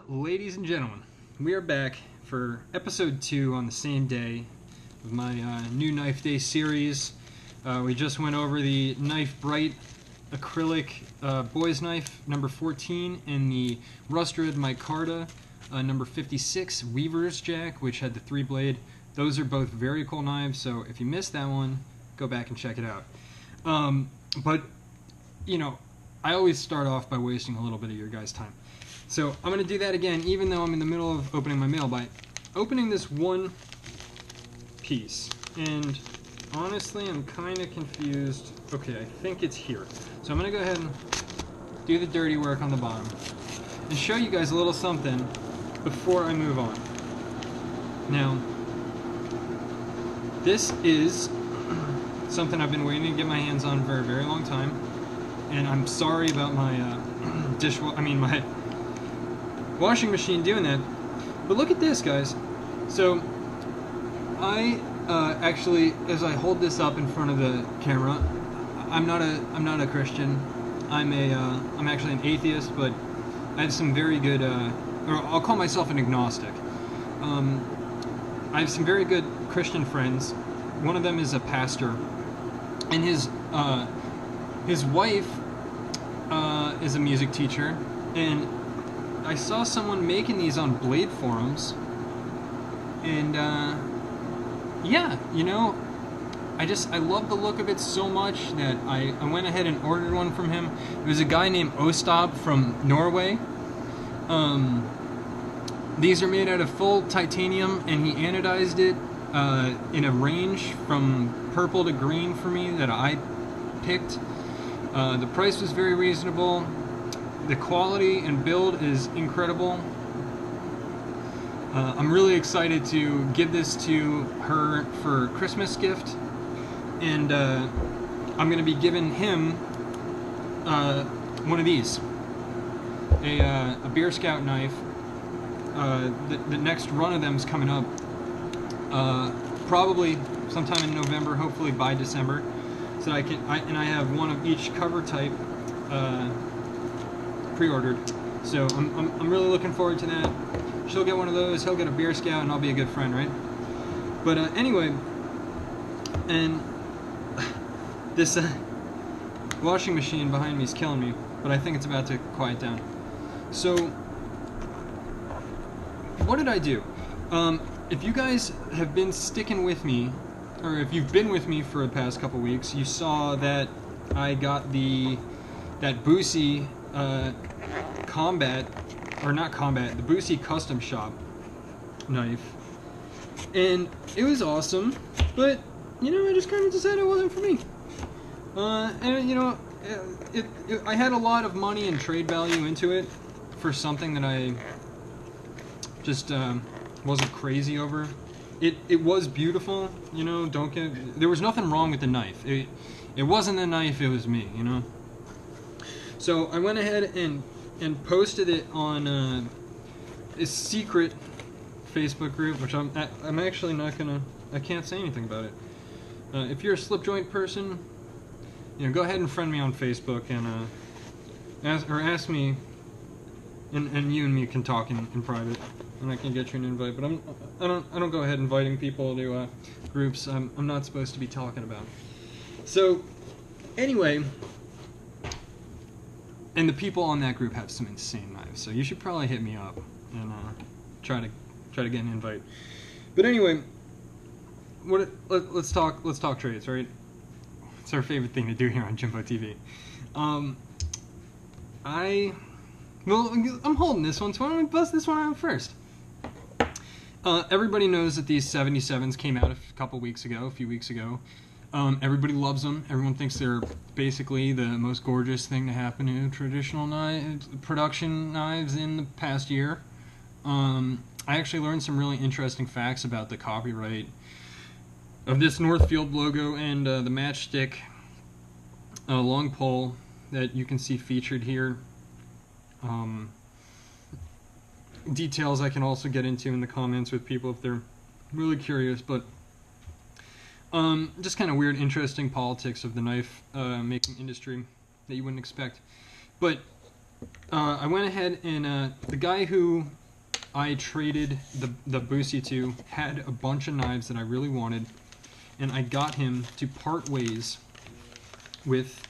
Ladies and gentlemen, we are back for episode 2 on the same day of my new Knife Day series. We just went over the Knife Bright acrylic boy's knife number 14 and the Rust Red Micarta number 56 Weaver's Jack, which had the 3-blade. Those are both very cool knives, so if you missed that one, go back and check it out. But, you know, I always start off by wasting a little bit of your guys' time. So I'm going to do that again, even though I'm in the middle of opening my mail, by opening this one piece. And honestly, I'm kind of confused. Okay, I think it's here. So I'm going to go ahead and do the dirty work on the bottom and show you guys a little something before I move on. Now, this is something I've been waiting to get my hands on for a very long time, and I'm sorry about my my washing machine doing that. But look at this, guys. So I actually, as I hold this up in front of the camera, I'm not a Christian. I'm actually an atheist, but I have some very good, or I'll call myself an agnostic. I have some very good Christian friends. One of them is a pastor, and his wife is a music teacher, and I saw someone making these on Blade forums, and yeah, you know, I love the look of it so much that I went ahead and ordered one from him. It was a guy named Ostab from Norway. These are made out of full titanium, and he anodized it in a range from purple to green for me that I picked. The price was very reasonable. The quality and build is incredible. I'm really excited to give this to her for Christmas gift, and I'm going to be giving him one of these, a Beer Scout knife. The next run of them is coming up probably sometime in November, hopefully by December, so that I have one of each cover type pre-ordered. So I'm really looking forward to that. She'll get one of those, he'll get a Beer Scout, and I'll be a good friend, right? But anyway, and this washing machine behind me is killing me, but I think it's about to quiet down. So what did I do? If you guys have been sticking with me, or if you've been with me for the past couple weeks, you saw that I got that Boosie the Boosie Custom Shop knife, and it was awesome, but you know, I just kind of decided it wasn't for me. And you know, I had a lot of money and trade value into it for something that I just wasn't crazy over. It was beautiful, you know. There was nothing wrong with the knife. It wasn't the knife, it was me, you know. So I went ahead and posted it on a secret Facebook group, which I'm actually not gonna. I can't say anything about it. If you're a slip joint person, you know, go ahead and friend me on Facebook and ask me, and you and me can talk in private, and I can get you an invite. But I don't go ahead inviting people to groups I'm not supposed to be talking about. So anyway. And the people on that group have some insane knives, so you should probably hit me up and try to get an invite. But anyway, let's talk trades, right? It's our favorite thing to do here on Jimbo TV. I'm holding this one, so why don't we bust this one out first? Everybody knows that these 77s came out a few weeks ago. Everybody loves them. Everyone thinks they're basically the most gorgeous thing to happen to traditional production knives in the past year. I actually learned some really interesting facts about the copyright of this Northfield logo and the matchstick long pole that you can see featured here. Details I can also get into in the comments with people if they're really curious, but just kind of weird, interesting politics of the knife making industry that you wouldn't expect. But I went ahead and the guy who I traded the Boosie to had a bunch of knives that I really wanted, and I got him to part ways with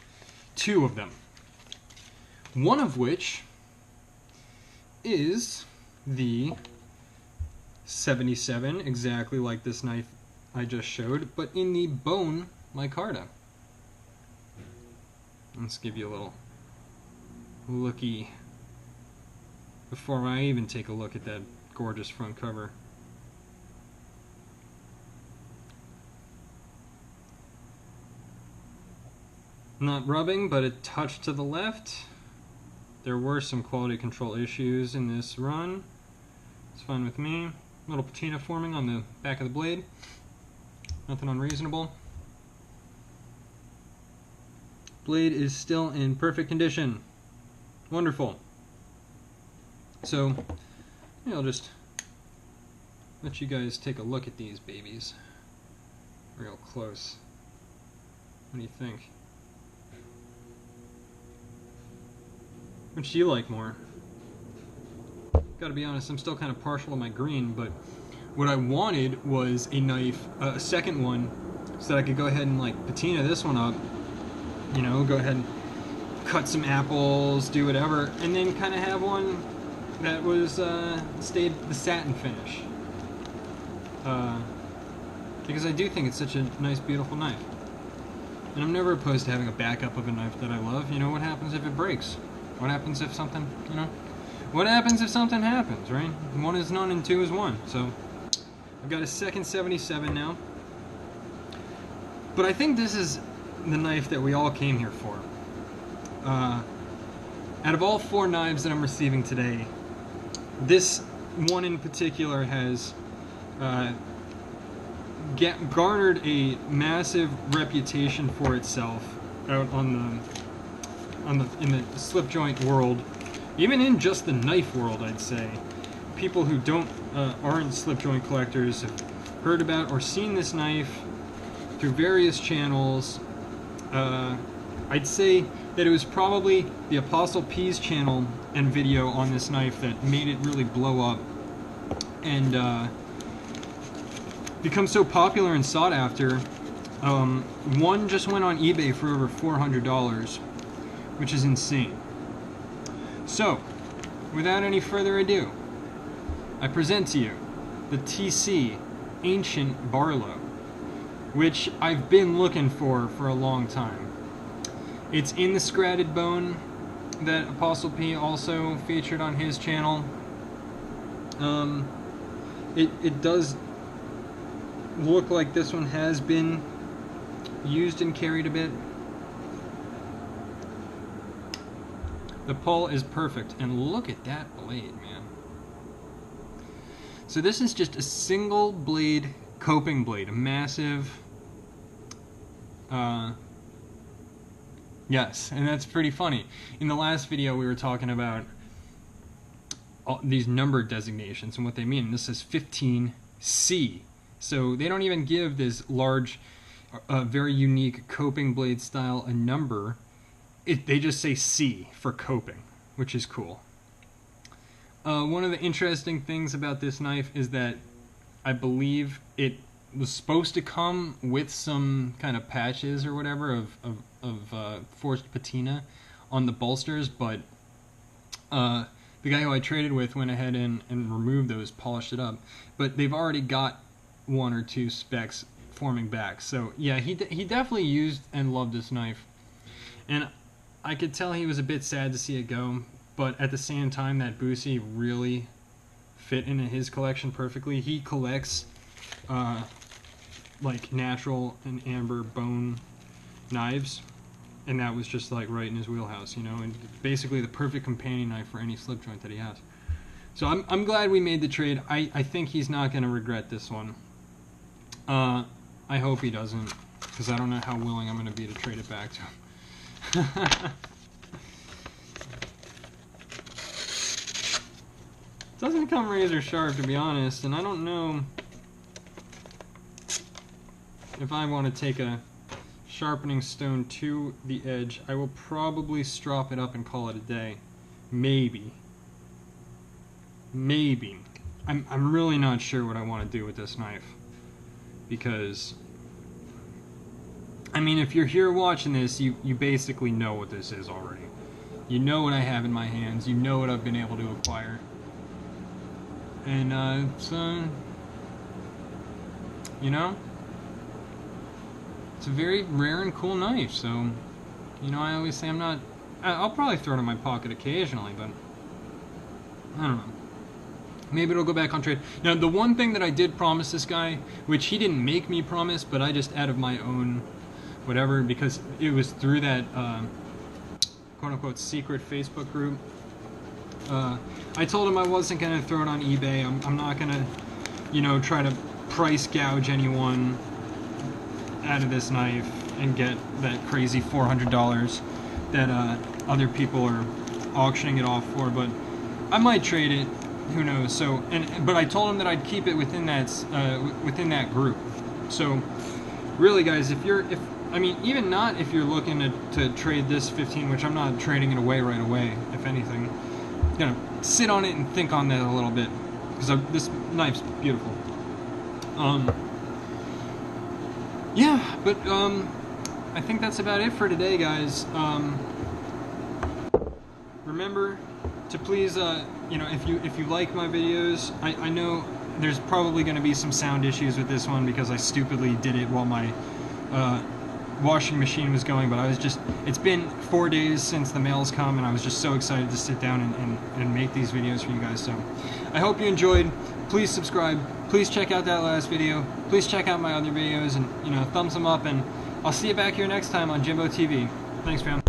2 of them. One of which is the 77, exactly like this knife I just showed, but in the bone micarta. Let's give you a little looky before I even take a look at that gorgeous front cover. Not rubbing, but a touch to the left. There were some quality control issues in this run. It's fine with me. Little patina forming on the back of the blade. Nothing unreasonable. Blade is still in perfect condition. Wonderful. So, I'll just let you guys take a look at these babies real close. What do you think? Which do you like more? Gotta be honest, I'm still kind of partial to my green, but what I wanted was a knife, a second one, so that I could go ahead and like patina this one up, you know, go ahead and cut some apples, do whatever, and then kind of have one that was stayed the satin finish. Because I do think it's such a nice, beautiful knife. And I'm never opposed to having a backup of a knife that I love. You know, what happens if it breaks? What happens if something, you know? What happens if something happens, right? 1 is none and 2 is 1. So, I've got a second 77 now. But I think this is the knife that we all came here for. Out of all 4 knives that I'm receiving today, this one in particular has garnered a massive reputation for itself out in the slip joint world, even in just the knife world. I'd say people who aren't slip joint collectors have heard about or seen this knife through various channels. I'd say that it was probably the Apostle P's channel and video on this knife that made it really blow up and become so popular and sought after. One just went on eBay for over $400, which is insane. So, without any further ado, I present to you the TC Ancient Barlow, which I've been looking for a long time. It's in the scratted bone that Apostle P also featured on his channel. It does look like this one has been used and carried a bit. The pull is perfect, and look at that blade, man. So this is just a single blade coping blade, a massive, yes, and that's pretty funny. In the last video we were talking about these number designations and what they mean. This is 15C. So they don't even give this large, very unique coping blade style a number. They just say C for coping, which is cool. One of the interesting things about this knife is that I believe it was supposed to come with some kind of patches or whatever of forced patina on the bolsters, but the guy who I traded with went ahead and removed those, polished it up. But they've already got 1 or 2 specks forming back. So yeah, he definitely used and loved this knife. And I could tell he was a bit sad to see it go, but at the same time that Boosie really fit into his collection perfectly. He collects like natural and amber bone knives, and that was just like right in his wheelhouse, you know, and basically the perfect companion knife for any slip joint that he has. So I'm glad we made the trade. I think he's not going to regret this one. I hope he doesn't, because I don't know how willing I'm going to be to trade it back to him. Doesn't come razor sharp, to be honest, and I don't know if I want to take a sharpening stone to the edge. I will probably strop it up and call it a day. maybe. I'm really not sure what I want to do with this knife, because I mean, if you're here watching this, you basically know what this is already. You know what I have in my hands. You know what I've been able to acquire. And, you know, it's a very rare and cool knife. So, you know, I always say I'll probably throw it in my pocket occasionally, but I don't know. Maybe it'll go back on trade. Now, the one thing that I did promise this guy, which he didn't make me promise, but I just out of my own whatever, because it was through that quote-unquote secret Facebook group. I told him I wasn't going to throw it on eBay. I'm not going to, you know, try to price gouge anyone out of this knife and get that crazy $400 that other people are auctioning it off for, but I might trade it. Who knows? So, but I told him that I'd keep it within that group. So, really, guys, if you're looking to trade this 15, which I'm not trading it away right away, if anything, I'm gonna sit on it and think on that a little bit, because this knife's beautiful. Yeah, but I think that's about it for today, guys. Remember to please, you know, if you like my videos, I know there's probably going to be some sound issues with this one because I stupidly did it while my washing machine was going, but it's been 4 days since the mail's come, and I was just so excited to sit down and make these videos for you guys. So I hope you enjoyed. Please subscribe. Please check out that last video. Please check out my other videos, and, you know, thumbs them up, and I'll see you back here next time on Jimbo TV. Thanks, fam.